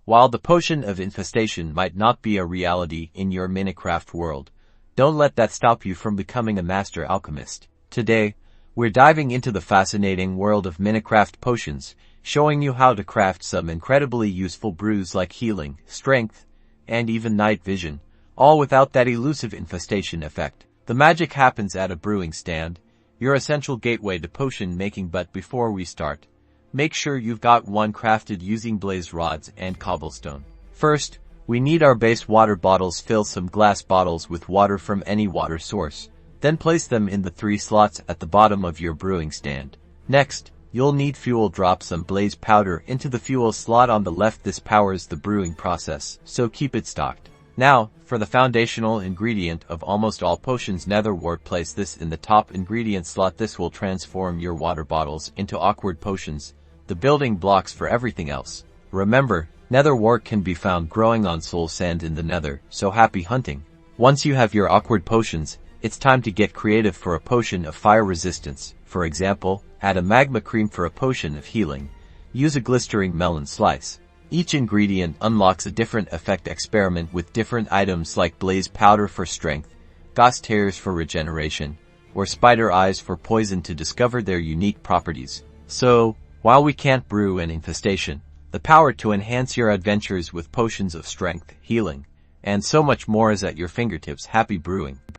While the potion of infestation might not be a reality in your Minecraft world, don't let that stop you from becoming a master alchemist. Today, we're diving into the fascinating world of Minecraft potions, showing you how to craft some incredibly useful brews like healing, strength, and even night vision, all without that elusive infestation effect. The magic happens at a brewing stand, your essential gateway to potion making. But before we start, make sure you've got one crafted using blaze rods and cobblestone. First, we need our base water bottles. Fill some glass bottles with water from any water source. Then place them in the 3 slots at the bottom of your brewing stand. Next, you'll need fuel. Drop some blaze powder into the fuel slot on the left. This powers the brewing process, so keep it stocked. Now, for the foundational ingredient of almost all potions, Nether Wart. Place this in the top ingredient slot. This will transform your water bottles into awkward potions, the building blocks for everything else. Remember, Nether Wart can be found growing on soul sand in the Nether, so happy hunting. Once you have your awkward potions, it's time to get creative for a potion of fire resistance. For example, add a magma cream for a potion of healing. Use a glistering melon slice. Each ingredient unlocks a different effect. Experiment with different items like blaze powder for strength, ghost hairs for regeneration, or spider eyes for poison to discover their unique properties. So, while we can't brew an infestation, the power to enhance your adventures with potions of strength, healing, and so much more is at your fingertips. Happy brewing!